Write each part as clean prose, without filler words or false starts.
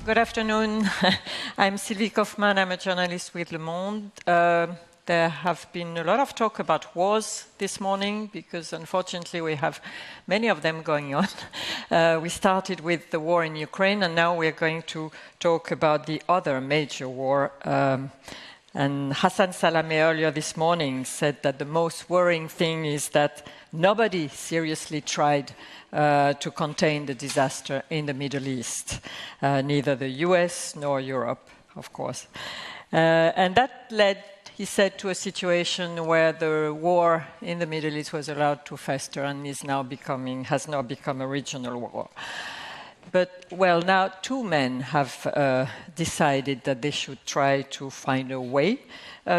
Good afternoon. I'm Sylvie Kaufmann. I'm a journalist with Le Monde. There have been a lot of talk about wars this morning because, unfortunately, we have many of them going on. We started with the war in Ukraine, and now we're going to talk about the other major war. And Hassan Salameh earlier this morning said that the most worrying thing is that nobody seriously tried to contain the disaster in the Middle East, neither the US nor Europe, of course. And that led, he said, to a situation where the war in the Middle East was allowed to fester and has now become a regional war. But, well, now two men have decided that they should try to find a way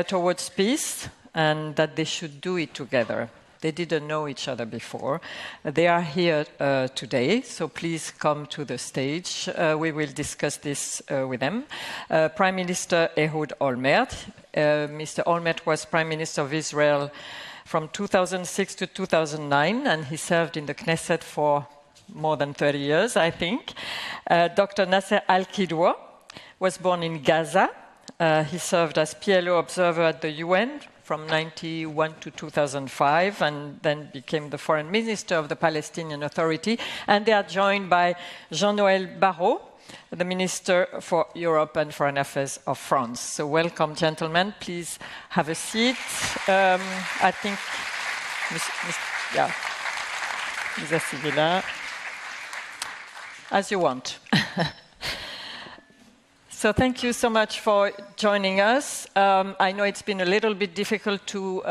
towards peace and that they should do it together. They didn't know each other before. They are here today, so please come to the stage. We will discuss this with them. Prime Minister Ehud Olmert. Mr. Olmert was Prime Minister of Israel from 2006 to 2009, and he served in the Knesset for more than 30 years, I think. Dr. Nasser al-Qidwa was born in Gaza. He served as PLO observer at the UN from 1991 to 2005, and then became the foreign minister of the Palestinian Authority. And they are joined by Jean-Noël Barrot, the Minister for Europe and Foreign Affairs of France. So welcome, gentlemen. Please have a seat. I think, Ms. Sivila, as you want. So thank you so much for joining us. I know it's been a little bit difficult to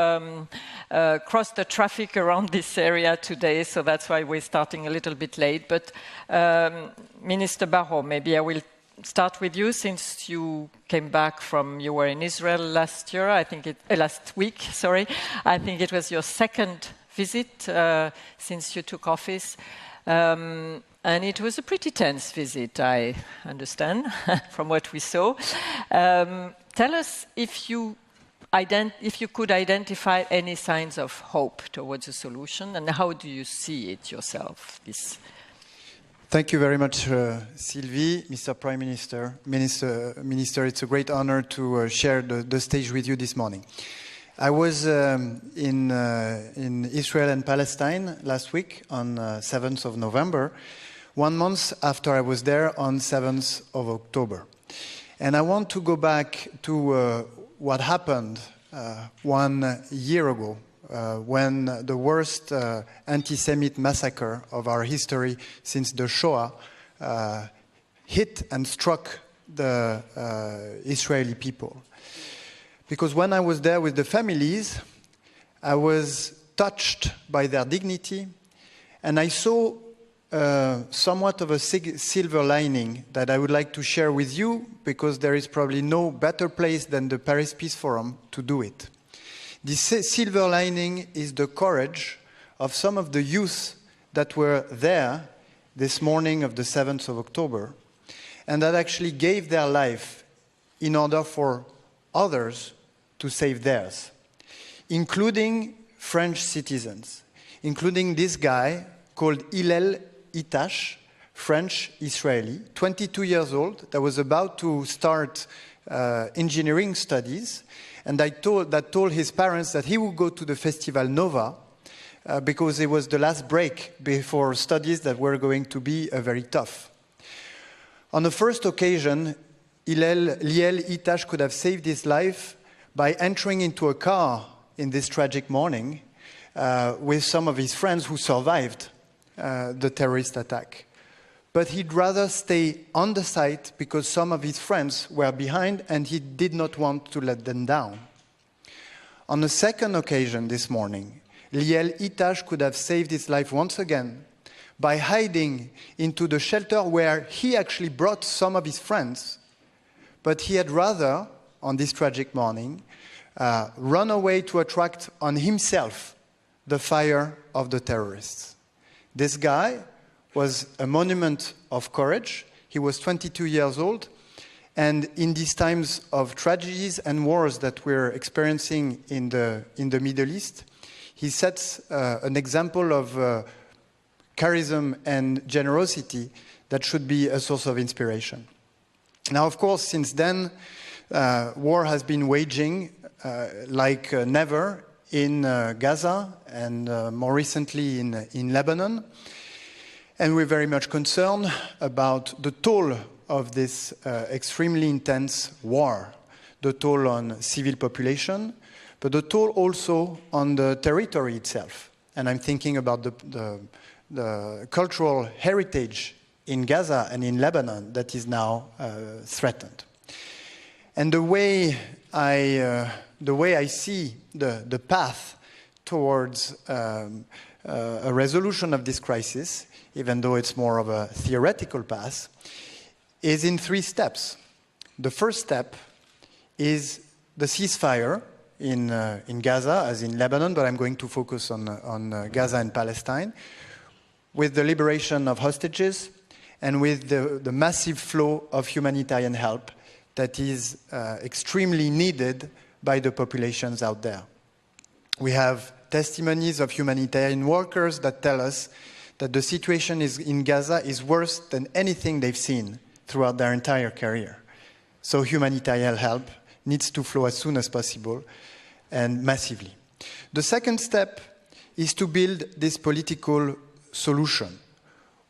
cross the traffic around this area today, so that's why we're starting a little bit late. But Minister Barrot, maybe I will start with you, since you came back you were in Israel last week. I think it was your second visit since you took office. And it was a pretty tense visit, I understand, from what we saw. Tell us if you could identify any signs of hope towards a solution, and how do you see it yourself? Thank you very much, Sylvie, Mr. Prime Minister. Minister, it's a great honor to share the stage with you this morning. I was in Israel and Palestine last week on 7th of November, 1 month after I was there on 7th of October. And I want to go back to what happened 1 year ago, when the worst anti-Semite massacre of our history since the Shoah hit and struck the Israeli people. Because when I was there with the families, I was touched by their dignity, and I saw somewhat of a silver lining that I would like to share with you, because there is probably no better place than the Paris Peace Forum to do it. This silver lining is the courage of some of the youth that were there this morning of the 7th of October, and that actually gave their life in order for others to save theirs, including French citizens, including this guy called Hillel Itash, French-Israeli, 22 years old, that was about to start engineering studies, and told his parents that he would go to the Festival Nova because it was the last break before studies that were going to be very tough. On the first occasion, Hillel Itash could have saved his life by entering into a car in this tragic morning with some of his friends who survived the terrorist attack. But he'd rather stay on the site because some of his friends were behind and he did not want to let them down. On the second occasion this morning, Liel Itash could have saved his life once again by hiding into the shelter where he actually brought some of his friends, but he had rather, on this tragic morning, run away to attract on himself the fire of the terrorists. This guy was a monument of courage. He was 22 years old, and in these times of tragedies and wars that we're experiencing in the Middle East, he sets an example of charism and generosity that should be a source of inspiration. Now, of course, since then, war has been waging like never in Gaza and more recently in Lebanon. And we're very much concerned about the toll of this extremely intense war, the toll on civil population, but the toll also on the territory itself. And I'm thinking about the cultural heritage in Gaza and in Lebanon that is now threatened. And the way I see the path towards a resolution of this crisis, even though it's more of a theoretical path, is in 3 steps. The first step is the ceasefire in Gaza, as in Lebanon, but I'm going to focus on Gaza and Palestine, with the liberation of hostages and with the massive flow of humanitarian help that is extremely needed by the populations out there. We have testimonies of humanitarian workers that tell us that the situation in Gaza is worse than anything they've seen throughout their entire career. So humanitarian help needs to flow as soon as possible and massively. The second step is to build this political solution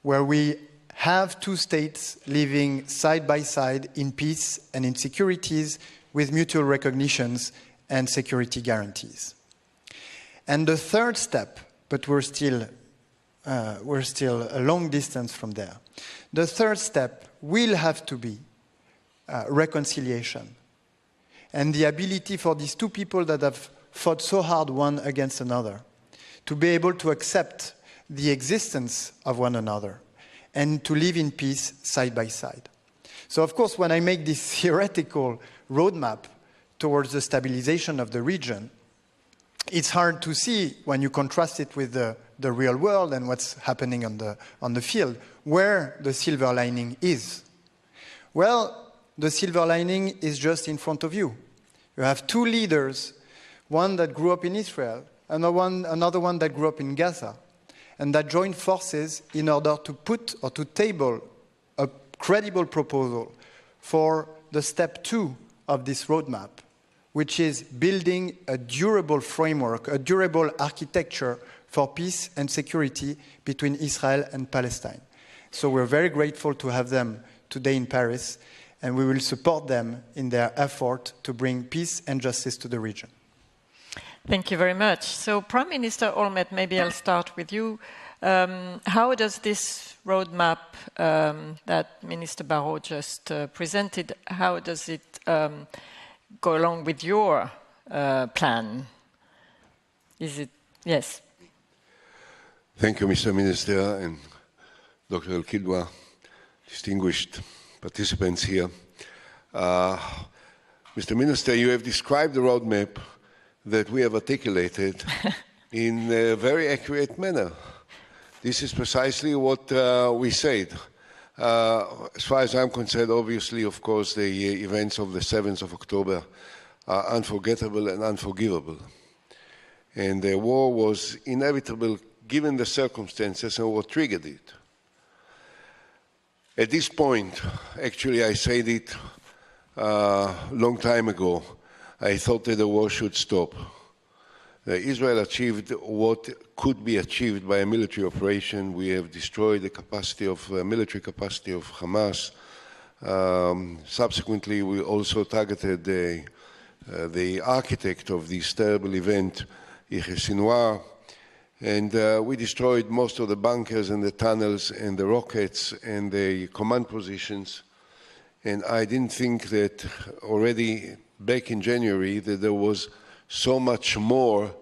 where we have 2 states living side by side in peace and in securities with mutual recognitions and security guarantees. And the third step, but we're still a long distance from there. The third step will have to be reconciliation and the ability for these 2 people that have fought so hard one against another to be able to accept the existence of one another and to live in peace side by side. So, of course, when I make this theoretical roadmap towards the stabilization of the region, it's hard to see when you contrast it with the real world and what's happening on the field, where the silver lining is. Well, the silver lining is just in front of you. You have 2 leaders, one that grew up in Israel, another one that grew up in Gaza, and that joined forces in order to put or to table a credible proposal for the step 2 of this roadmap, which is building a durable framework, a durable architecture for peace and security between Israel and Palestine. So we're very grateful to have them today in Paris, and we will support them in their effort to bring peace and justice to the region. Thank you very much. So, Prime Minister Olmert, maybe I'll start with you. How does this roadmap that Minister Barrot just presented, how does it go along with your plan? Is it, yes? Thank you, Mr. Minister and Dr. al-Qidwa, distinguished participants here. Mr. Minister, you have described the roadmap that we have articulated in a very accurate manner. This is precisely what we said. As far as I'm concerned, obviously, of course, the events of the 7th of October are unforgettable and unforgivable. And the war was inevitable given the circumstances and what triggered it. At this point, actually, I said it a long time ago, I thought that the war should stop. Israel achieved what could be achieved by a military operation. We have destroyed the capacity of military capacity of Hamas. Subsequently, we also targeted the architect of this terrible event, Yahya Sinwar, and we destroyed most of the bunkers and the tunnels and the rockets and the command positions. And I didn't think that already back in January that there was so much more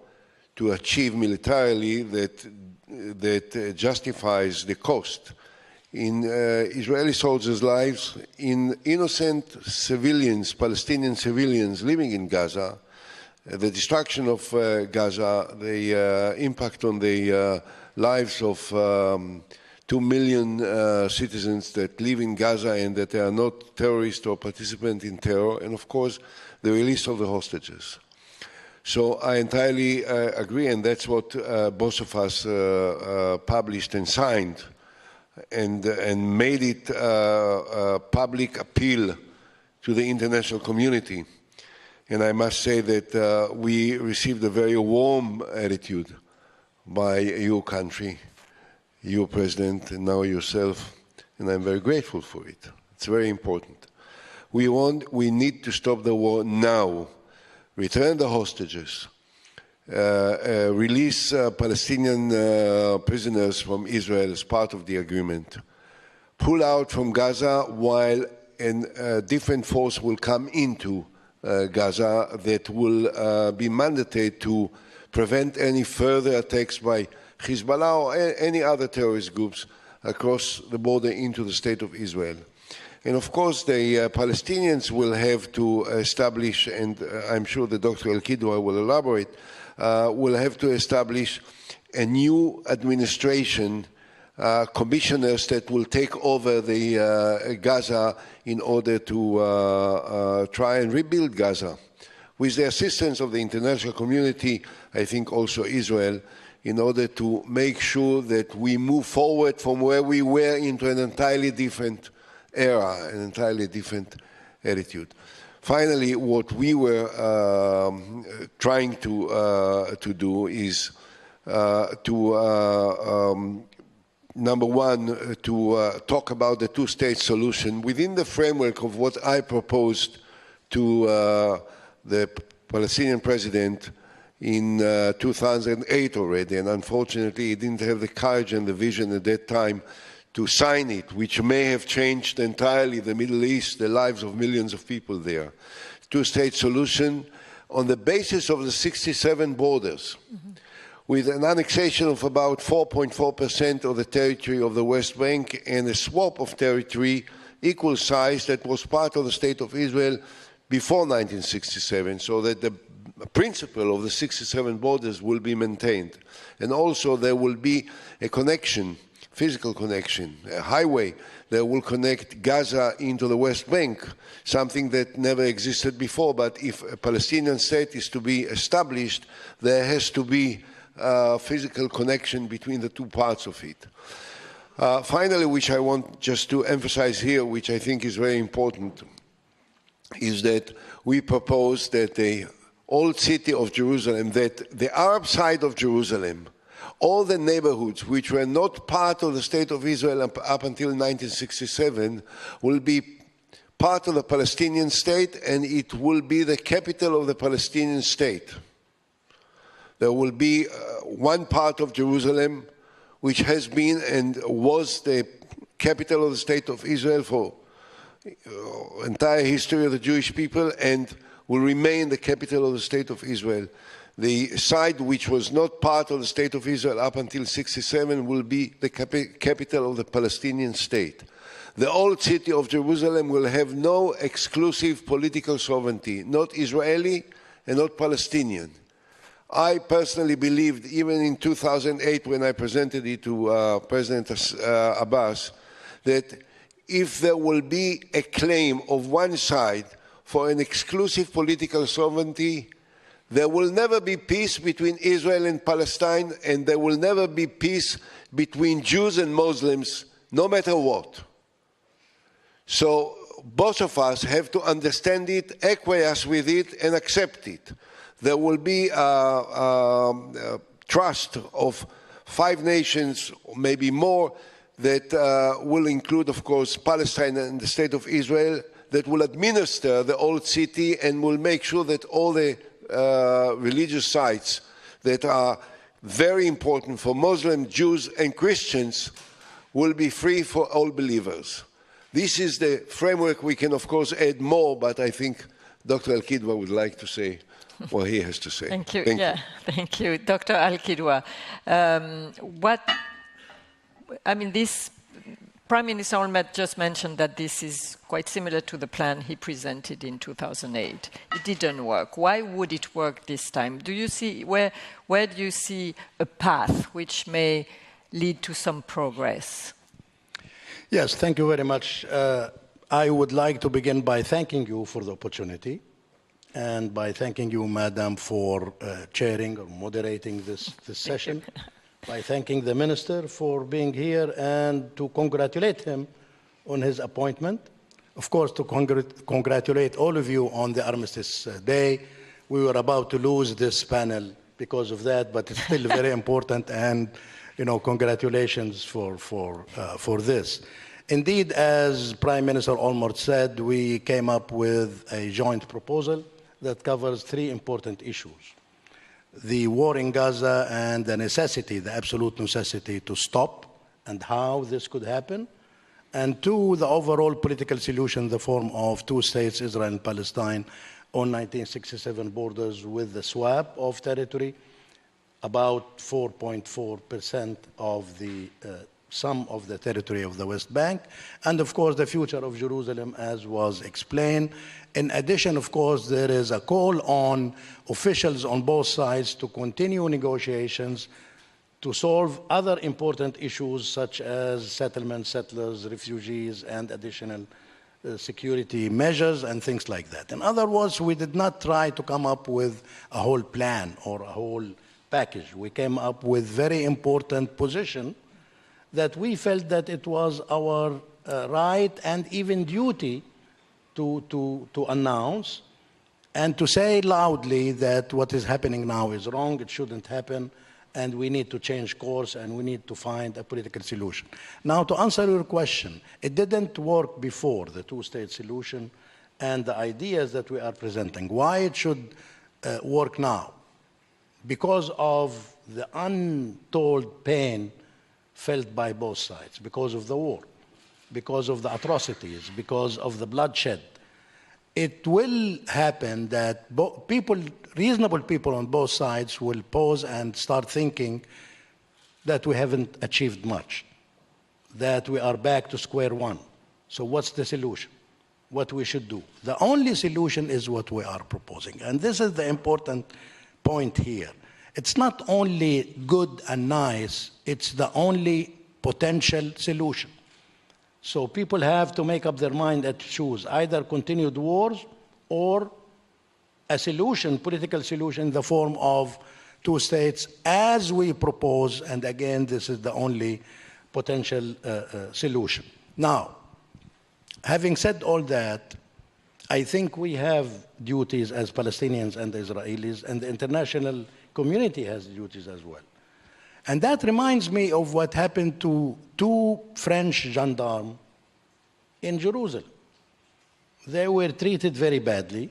to achieve militarily that justifies the cost in Israeli soldiers' lives, in innocent civilians, Palestinian civilians living in Gaza, the destruction of Gaza, the impact on the lives of 2 million citizens that live in Gaza and that they are not terrorists or participant in terror, and of course the release of the hostages. So I entirely agree, and that's what both of us published and signed and made it a public appeal to the international community. And I must say that we received a very warm attitude by your country, your president, and now yourself, and I'm very grateful for it. It's very important. We need to stop the war now, return the hostages, release Palestinian prisoners from Israel as part of the agreement, pull out from Gaza while a different force will come into Gaza that will be mandated to prevent any further attacks by Hezbollah or any other terrorist groups across the border into the state of Israel. And of course, the Palestinians will have to establish, and I'm sure that Dr. al-Qidwa will elaborate, will have to establish a new administration, commissioners that will take over the Gaza in order to try and rebuild Gaza. With the assistance of the international community, I think also Israel, in order to make sure that we move forward from where we were into an entirely different era, an entirely different attitude. Finally, what we were trying to do is number one, to talk about the two-state solution within the framework of what I proposed to the Palestinian president in 2008 already, and unfortunately he didn't have the courage and the vision at that time to sign it, which may have changed entirely the Middle East, the lives of millions of people there. Two-state solution on the basis of the 67 borders, with an annexation of about 4.4% of the territory of the West Bank and a swap of territory equal size that was part of the State of Israel before 1967, so that the principle of the 67 borders will be maintained. And also there will be a connection, physical connection, a highway that will connect Gaza into the West Bank, something that never existed before. But if a Palestinian state is to be established, there has to be a physical connection between the two parts of it. Finally, which I want just to emphasize here, which I think is very important, is that we propose that the old city of Jerusalem, that the Arab side of Jerusalem, all the neighborhoods which were not part of the State of Israel up until 1967 will be part of the Palestinian state, and it will be the capital of the Palestinian state. There will be one part of Jerusalem which has been and was the capital of the State of Israel for entire history of the Jewish people and will remain the capital of the State of Israel. The side which was not part of the State of Israel up until 1967 will be the capital of the Palestinian state. The old city of Jerusalem will have no exclusive political sovereignty, not Israeli and not Palestinian. I personally believed, even in 2008 when I presented it to President Abbas, that if there will be a claim of one side for an exclusive political sovereignty, there will never be peace between Israel and Palestine, and there will never be peace between Jews and Muslims, no matter what. So both of us have to understand it, acquiesce with it, and accept it. There will be trust of 5 nations, or maybe more, that will include, of course, Palestine and the State of Israel, that will administer the old city and will make sure that all the religious sites that are very important for Muslims, Jews, and Christians will be free for all believers. This is the framework. We can, of course, add more, but I think Dr. al-Qidwa would like to say what he has to say. Thank you. Thank you. Dr. al-Qidwa, this Prime Minister Olmert just mentioned that this is quite similar to the plan he presented in 2008. It didn't work. Why would it work this time? Do you see, where do you see a path which may lead to some progress? Yes, thank you very much. I would like to begin by thanking you for the opportunity and by thanking you, Madam, for chairing or moderating this session, by thanking the Minister for being here and to congratulate him on his appointment. Of course, to congratulate all of you on the Armistice Day. We were about to lose this panel because of that, but it's still very important, and congratulations for this. Indeed, as Prime Minister Olmert said, we came up with a joint proposal that covers 3 important issues: the war in Gaza and the necessity, the absolute necessity to stop and how this could happen, and 2, the overall political solution in the form of 2 states, Israel and Palestine, on 1967 borders with the swap of territory, about 4.4% of the sum of the territory of the West Bank, and of course the future of Jerusalem, as was explained. In addition, of course, there is a call on officials on both sides to continue negotiations to solve other important issues such as settlements, settlers, refugees, and additional security measures and things like that. In other words, we did not try to come up with a whole plan or a whole package. We came up with very important position that we felt that it was our right and even duty to announce and to say loudly that what is happening now is wrong, it shouldn't happen, and we need to change course and we need to find a political solution. Now, to answer your question, it didn't work before, the 2-state solution and the ideas that we are presenting. Why it should work now? Because of the untold pain felt by both sides, because of the war, because of the atrocities, because of the bloodshed. It will happen that reasonable people on both sides will pause and start thinking that we haven't achieved much, that we are back to square one. So what's the solution? What we should do? The only solution is what we are proposing. And this is the important point here. It's not only good and nice, it's the only potential solution. So people have to make up their mind and choose either continued wars or a solution, political solution, in the form of 2 states as we propose, and again, this is the only potential solution. Now, having said all that, I think we have duties as Palestinians and Israelis, and the international community has duties as well. And that reminds me of what happened to 2 French gendarmes in Jerusalem. They were treated very badly,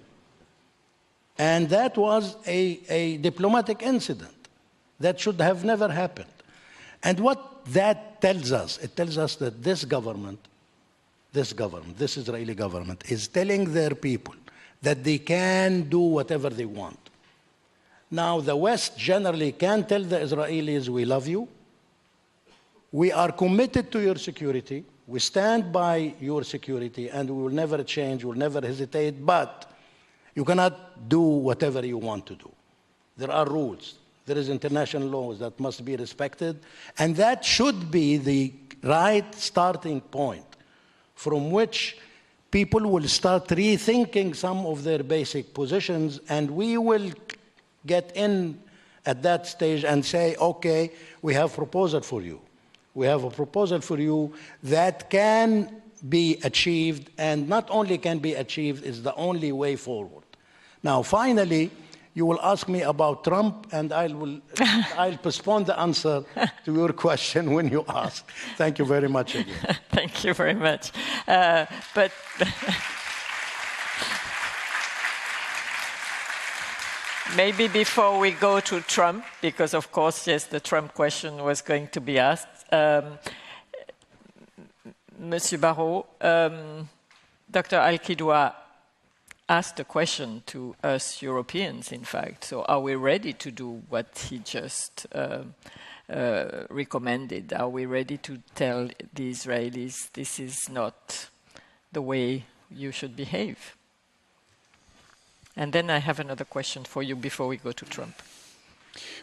and that was a diplomatic incident. That should have never happened. And what that tells us, it tells us that this Israeli government, is telling their people that they can do whatever they want. Now, the West generally can tell the Israelis, we love you, we are committed to your security, we stand by your security, and we will never change, we will never hesitate, but you cannot do whatever you want to do. There are rules. There is international laws that must be respected, and that should be the right starting point from which people will start rethinking some of their basic positions, and we will get in at that stage and say, okay, we have a proposal for you. We have a proposal for you that can be achieved, and not only can be achieved, is the only way forward. Now, finally, you will ask me about Trump, and I'll postpone the answer to your question when you ask. Thank you very much again. Thank you very much. But maybe before we go to Trump, because of course, yes, the Trump question was going to be asked. Monsieur Barrot, Dr. al-Qidwa asked a question to us Europeans, in fact. So are we ready to do what he just recommended? Are we ready to tell the Israelis this is not the way you should behave? And then I have another question for you before we go to Trump.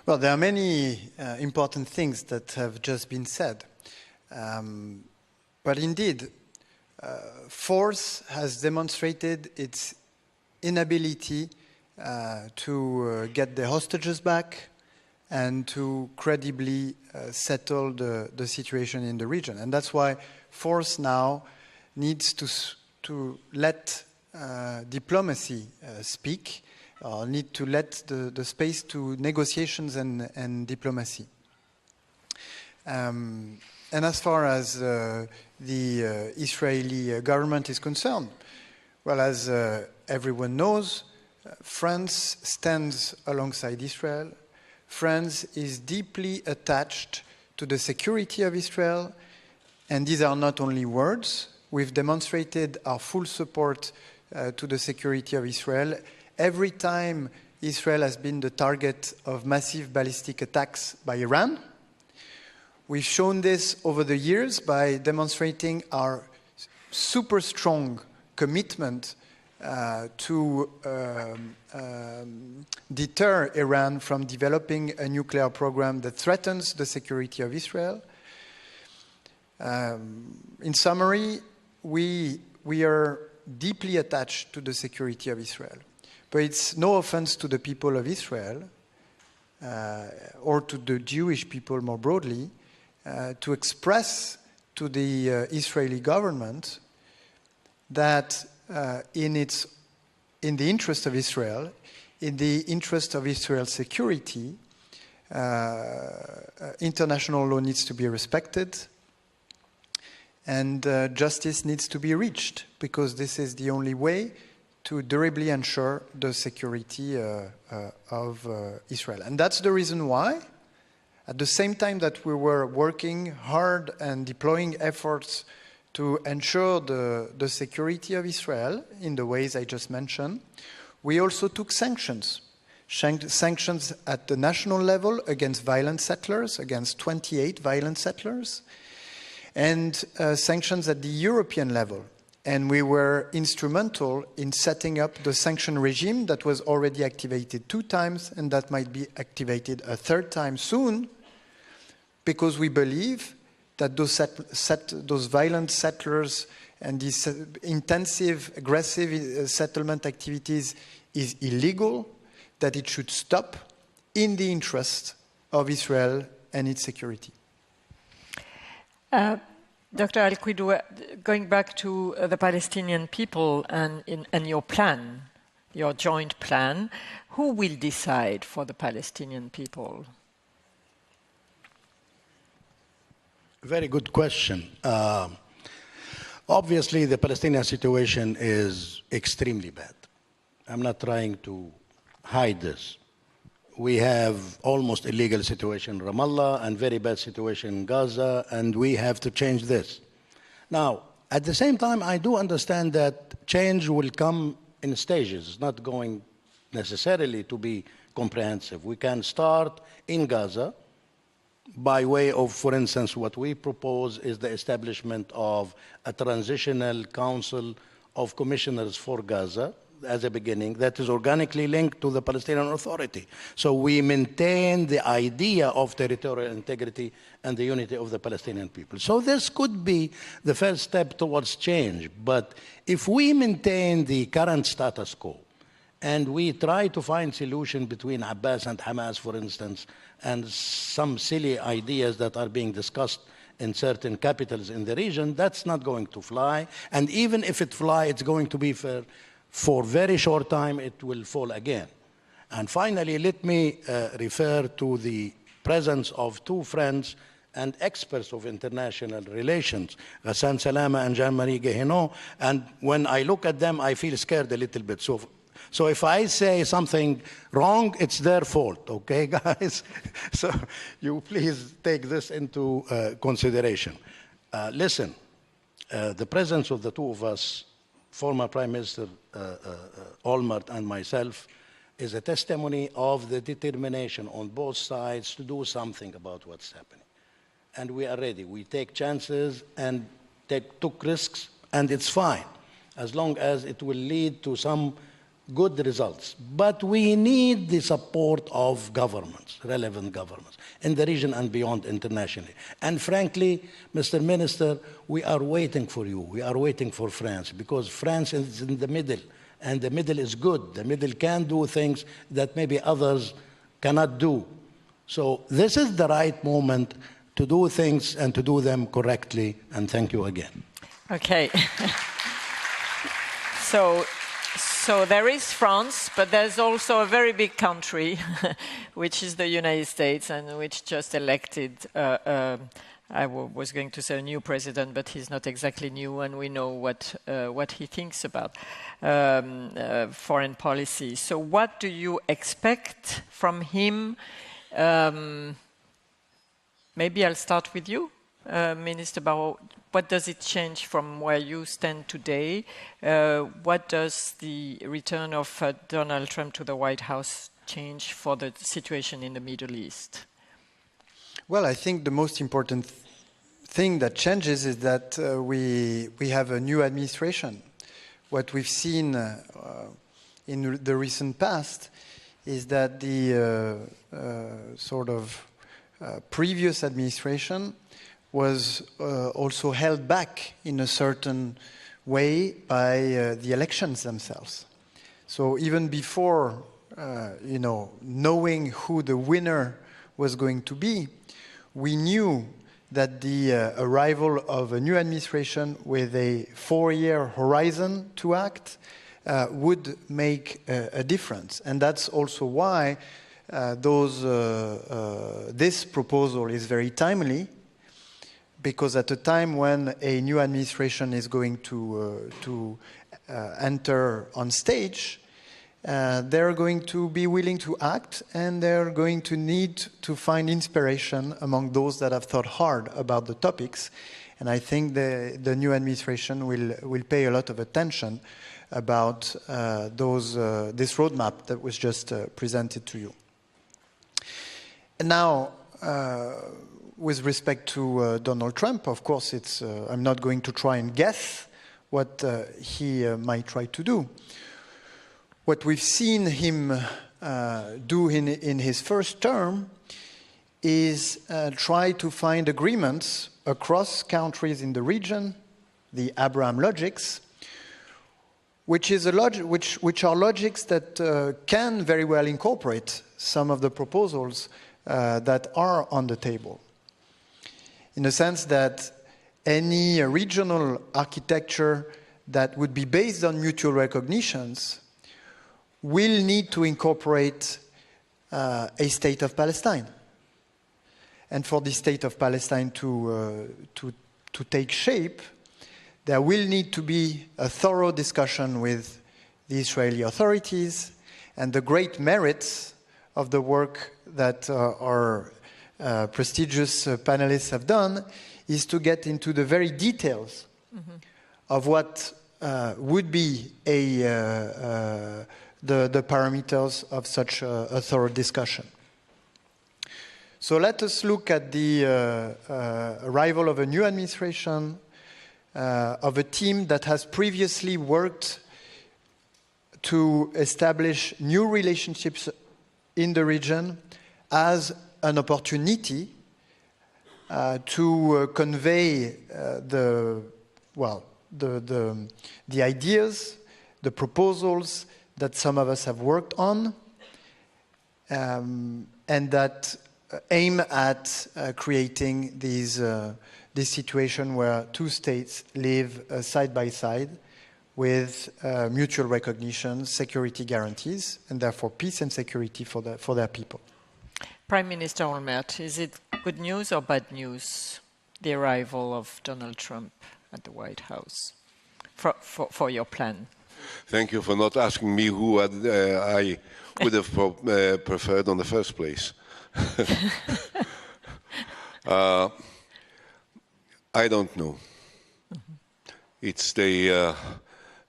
Well, there are many important things that have just been said. But indeed, force has demonstrated its inability to get the hostages back and to credibly settle the situation in the region. And that's why force now needs to let diplomacy speak, or need to let the space to negotiations and diplomacy. And as far as the Israeli government is concerned, well, as everyone knows, France stands alongside Israel. France is deeply attached to the security of Israel, and these are not only words. We've demonstrated our full support to the security of Israel. Every time Israel has been the target of massive ballistic attacks by Iran, we've shown this over the years by demonstrating our super strong commitment to deter Iran from developing a nuclear program that threatens the security of Israel. In summary, we are deeply attached to the security of Israel. But it's no offense to the people of Israel or to the Jewish people more broadly to express to the Israeli government that in the interest of Israel, in the interest of Israel's security, international law needs to be respected, and justice needs to be reached, because this is the only way to durably ensure the security of Israel. And that's the reason why, at the same time that we were working hard and deploying efforts to ensure the security of Israel in the ways I just mentioned, we also took sanctions. Sanctions at the national level against violent settlers, against 28 violent settlers, and sanctions at the European level. And we were instrumental in setting up the sanction regime that was already activated 2 times and that might be activated a 3rd time soon, because we believe that those violent settlers and these intensive, aggressive settlement activities is illegal, that it should stop in the interest of Israel and its security. Dr. al-Qidwa, going back to the Palestinian people and your plan, your joint plan, who will decide for the Palestinian people? Very good question. Obviously, the Palestinian situation is extremely bad. I'm not trying to hide this. we have almost illegal situation in Ramallah and very bad situation in Gaza, and we have to change this. Now, at the same time, I do understand that change will come in stages. It's not going necessarily to be comprehensive. We can start in Gaza by way of, for instance, what we propose is the establishment of a transitional council of commissioners for Gaza as a beginning that is organically linked to the Palestinian Authority. So we maintain the idea of territorial integrity and the unity of the Palestinian people. So this could be the first step towards change. But if we maintain the current status quo and we try to find solution between Abbas and Hamas, for instance, and some silly ideas that are being discussed in certain capitals in the region, that's not going to fly. And even if it flies, it's going to be for very short time, it will fall again. And finally, let me refer to the presence of two friends and experts of international relations, Ghassan Salama and Jean-Marie Guéhenno. And when I look at them, I feel scared a little bit. So if I say something wrong, it's their fault, okay, guys? So you please take this into consideration. Listen, the presence of the two of us, former Prime Minister Olmert and myself, is a testimony of the determination on both sides to do something about what's happening. And we are ready. We take chances and took risks, and it's fine, as long as it will lead to some good results. But we need the support of governments, relevant governments, in the region and beyond internationally. And frankly, Mr. Minister, we are waiting for you. We are waiting for France, because France is in the middle, and the middle is good. The middle can do things that maybe others cannot do. So this is the right moment to do things and to do them correctly, and thank you again. Okay. So there is France, but there's also a very big country, which is the United States, and which just elected, I was going to say a new president, but he's not exactly new, and we know what he thinks about foreign policy. So what do you expect from him? Maybe I'll start with you, Minister Barrot. What does it change from where you stand today? What does the return of Donald Trump to the White House change for the situation in the Middle East? Well, I think the most important thing that changes is that we have a new administration. What we've seen in the recent past is that the previous administration was also held back in a certain way by the elections themselves. So even before, knowing who the winner was going to be, we knew that the arrival of a new administration with a 4-year horizon to act would make a difference. And that's also why this proposal is very timely, because at a time when a new administration is going to enter on stage, they're going to be willing to act, and they're going to need to find inspiration among those that have thought hard about the topics. And I think the new administration will pay a lot of attention about this roadmap that was just presented to you. And now, with respect to Donald Trump, of course, I'm not going to try and guess what he might try to do. What we've seen him do in his first term is try to find agreements across countries in the region, the Abraham logics, which are logics that can very well incorporate some of the proposals that are on the table. In the sense that any regional architecture that would be based on mutual recognitions will need to incorporate a state of Palestine. And for the state of Palestine to take shape, there will need to be a thorough discussion with the Israeli authorities, and the great merits of the work that our prestigious panelists have done is to get into the very details of what would be the parameters of such a thorough discussion. So let us look at the arrival of a new administration, of a team that has previously worked to establish new relationships in the region as an opportunity to convey the ideas, the proposals that some of us have worked on, and that aim at creating this situation where two states live side by side with mutual recognition, security guarantees, and therefore peace and security for their people. Prime Minister Olmert, is it good news or bad news, the arrival of Donald Trump at the White House for your plan? Thank you for not asking me who I would have preferred in the first place. I don't know. It's the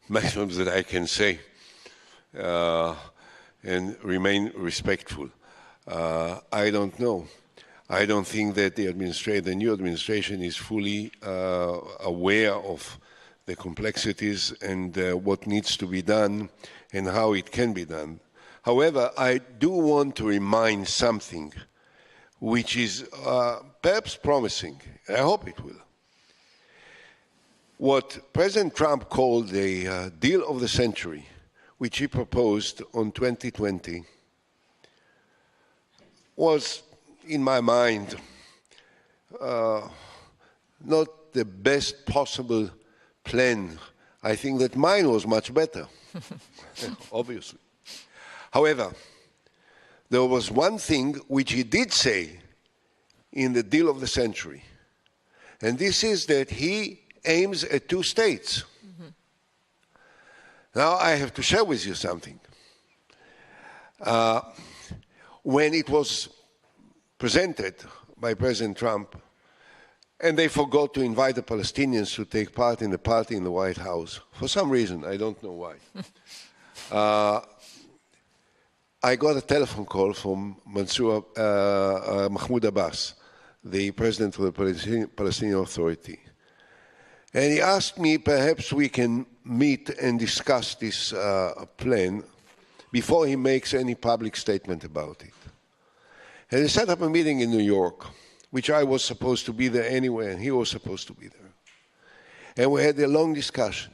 maximum that I can say and remain respectful. I don't know. I don't think that the new administration is fully aware of the complexities and what needs to be done and how it can be done. However, I do want to remind something which is perhaps promising. I hope it will. What President Trump called the deal of the century, which he proposed on 2020, was, in my mind, not the best possible plan. I think that mine was much better, obviously. However, there was one thing which he did say in the deal of the century, and this is that he aims at two states. Now I have to share with you something. When it was presented by President Trump, and they forgot to invite the Palestinians to take part in the party in the White House, for some reason, I don't know why. I got a telephone call from Mahmoud Abbas, the president of the Palestinian Authority. And he asked me, perhaps we can meet and discuss this plan before he makes any public statement about it. And he set up a meeting in New York, which I was supposed to be there anyway, and he was supposed to be there. And we had a long discussion.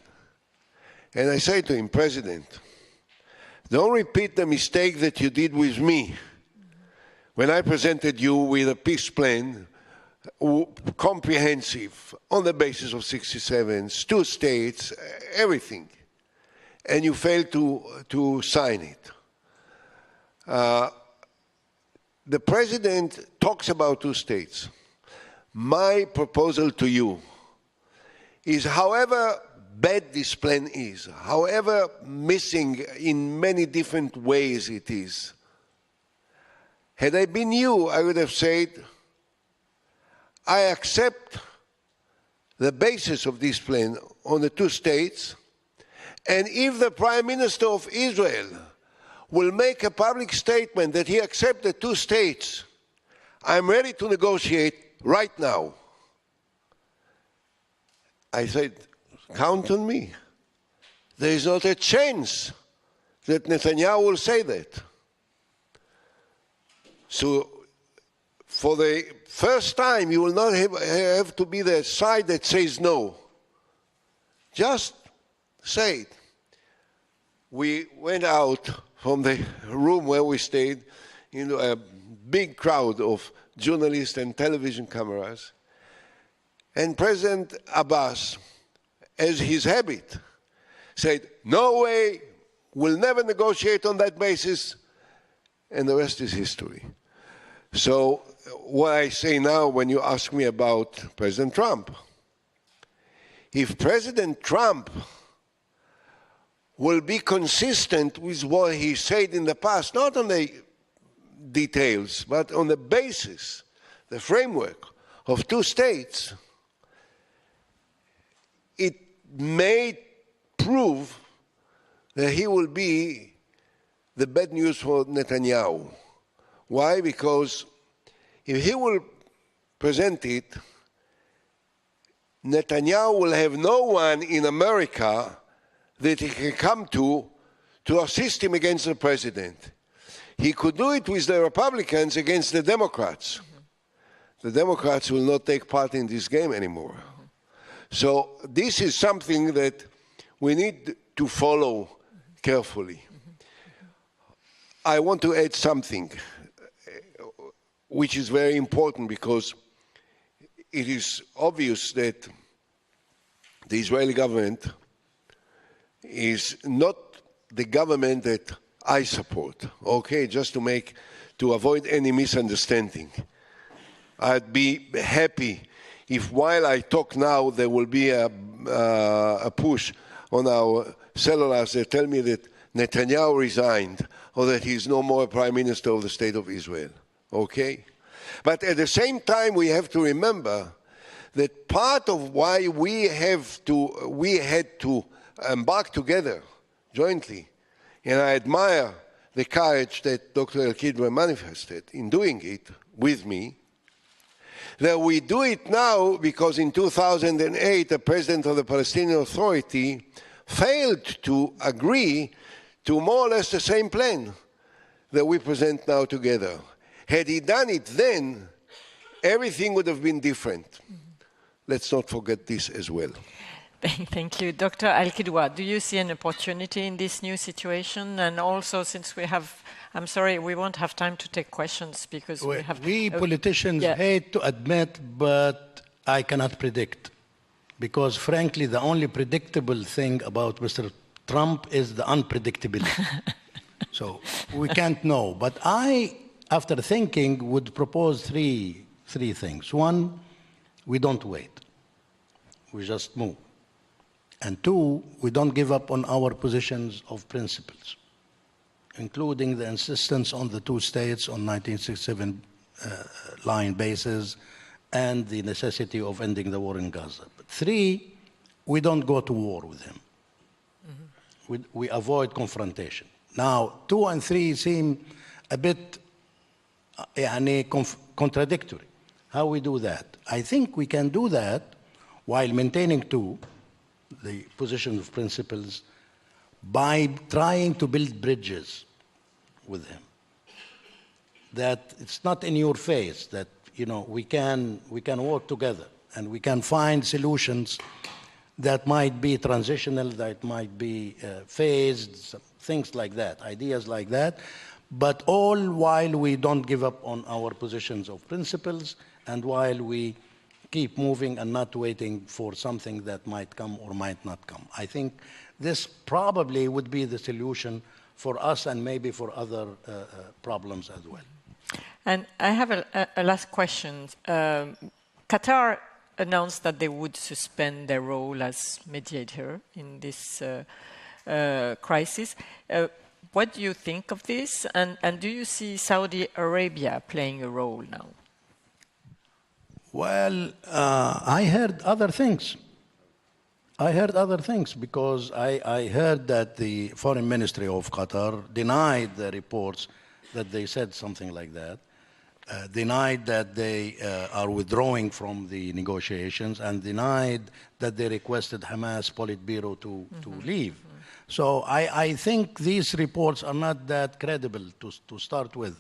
And I said to him, President, don't repeat the mistake that you did with me when I presented you with a peace plan, comprehensive, on the basis of 67, 2 states, everything. And you failed to sign it. The President talks about 2 states. My proposal to you is, however bad this plan is, however missing in many different ways it is, had I been you, I would have said, I accept the basis of this plan on the 2 states, and if the Prime Minister of Israel will make a public statement that he accepts the 2 states, I'm ready to negotiate right now. I said, count on me. There is not a chance that Netanyahu will say that. So, for the first time, you will not have to be the side that says no. Just say it. We went out from the room where we stayed into a big crowd of journalists and television cameras. And President Abbas, as his habit, said, no way, we'll never negotiate on that basis, and the rest is history. So what I say now when you ask me about President Trump, if President Trump will be consistent with what he said in the past, not on the details, but on the basis, the framework of two states, it may prove that he will be the bad news for Netanyahu. Why? Because if he will present it, Netanyahu will have no one in America that he can come to assist him against the president. He could do it with the Republicans against the Democrats. The Democrats will not take part in this game anymore. So this is something that we need to follow carefully. I want to add something which is very important, because it is obvious that the Israeli government is not the government that I support. Okay, just to avoid any misunderstanding. I'd be happy if while I talk now there will be a push on our cellulars that tell me that Netanyahu resigned or that he's no more Prime Minister of the State of Israel. Okay? But at the same time, we have to remember that part of why we had to embark together jointly, and I admire the courage that Dr. al-Qidwa manifested in doing it with me, that we do it now because in 2008 the president of the Palestinian Authority failed to agree to more or less the same plan that we present now together. Had he done it then, everything would have been different. Let's not forget this as well. Thank you. Dr. al-Qidwa, do you see an opportunity in this new situation? And also, since we have, I'm sorry, we won't have time to take questions because we have... We politicians hate to admit, but I cannot predict. Because frankly, the only predictable thing about Mr. Trump is the unpredictability. So we can't know. But I, after thinking, would propose three things. One, we don't wait. We just move. And two, we don't give up on our positions of principles, including the insistence on the two states on 1967 line basis and the necessity of ending the war in Gaza. But three, we don't go to war with him. We avoid confrontation. Now, 2 and 3 seem a bit contradictory. How we do that? I think we can do that while maintaining the position of principles, by trying to build bridges with him. That it's not in your face, that we can work together and we can find solutions that might be transitional, that might be phased, things like that, ideas like that, but all while we don't give up on our positions of principles and while we keep moving and not waiting for something that might come or might not come. I think this probably would be the solution for us and maybe for other problems as well. And I have a last question. Qatar announced that they would suspend their role as mediator in this crisis. What do you think of this? And do you see Saudi Arabia playing a role now? Well, I heard other things. Because I heard that the Foreign Ministry of Qatar denied the reports that they said something like that, denied that they are withdrawing from the negotiations, and denied that they requested Hamas Politburo to leave. So I think these reports are not that credible to start with.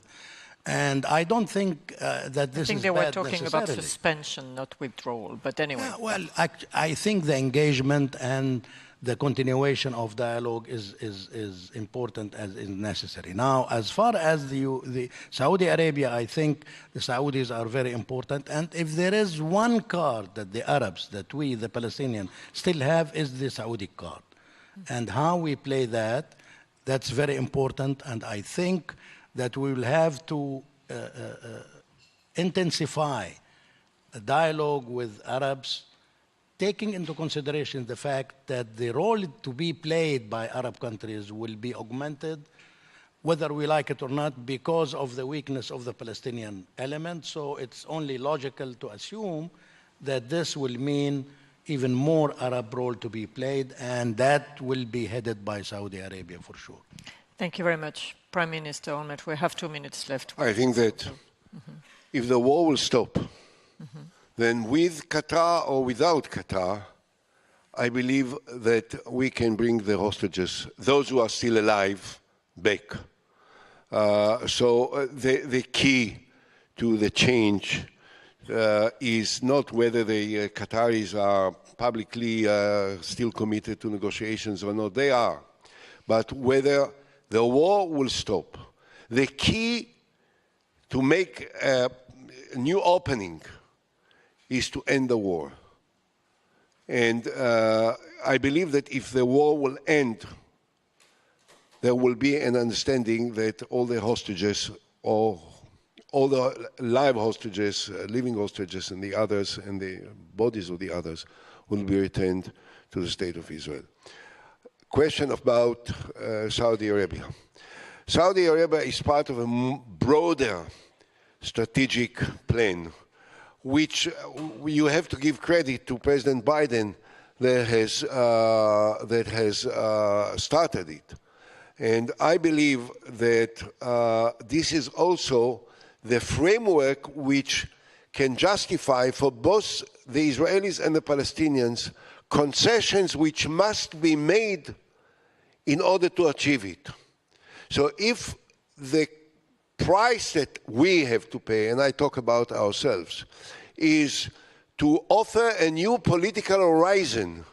And I don't think that this is bad. I think they were talking about suspension, not withdrawal. But anyway. Well, I think the engagement and the continuation of dialogue is important as is necessary. Now, as far as the Saudi Arabia, I think the Saudis are very important. And if there is one card that the Arabs, that we, the Palestinians, still have, is the Saudi card. And how we play that, that's very important. And I think that we will have to intensify a dialogue with Arabs, taking into consideration the fact that the role to be played by Arab countries will be augmented whether we like it or not, because of the weakness of the Palestinian element. So it's only logical to assume that this will mean even more Arab role to be played, and that will be headed by Saudi Arabia for sure. Thank you very much, Prime Minister Olmert. We have 2 minutes left. I think that if the war will stop, then with Qatar or without Qatar, I believe that we can bring the hostages, those who are still alive, back. So the key to the change is not whether the Qataris are publicly still committed to negotiations or not. They are. But whether the war will stop. The key to make a new opening is to end the war. And I believe that if the war will end, there will be an understanding that all the hostages, or all the live hostages, living hostages, and the others, and the bodies of the others, will be returned to the State of Israel. Question about Saudi Arabia. Saudi Arabia is part of a broader strategic plan, which you have to give credit to President Biden that has started it. And I believe that this is also the framework which can justify for both the Israelis and the Palestinians concessions which must be made in order to achieve it. So if the price that we have to pay, and I talk about ourselves, is to offer a new political horizon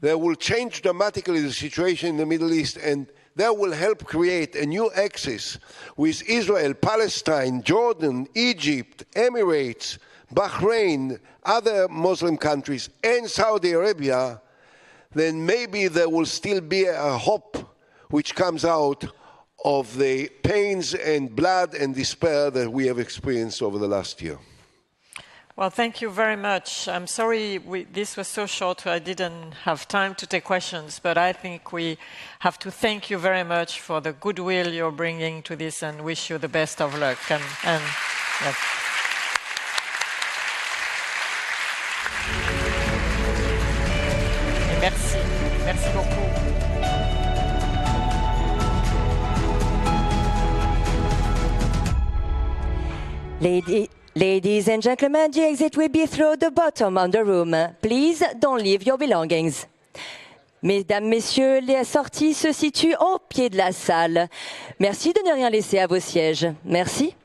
that will change dramatically the situation in the Middle East, and that will help create a new axis with Israel, Palestine, Jordan, Egypt, Emirates, Bahrain, other Muslim countries, and Saudi Arabia, then maybe there will still be a hope which comes out of the pains and blood and despair that we have experienced over the last year. Well, thank you very much. I'm sorry this was so short, I didn't have time to take questions, but I think we have to thank you very much for the goodwill you're bringing to this and wish you the best of luck. Yes. Merci. Merci beaucoup. Ladies and gentlemen, the exit will be through the bottom of the room. Please don't leave your belongings. Mesdames, Messieurs, les sorties se situent au pied de la salle. Merci de ne rien laisser à vos sièges. Merci.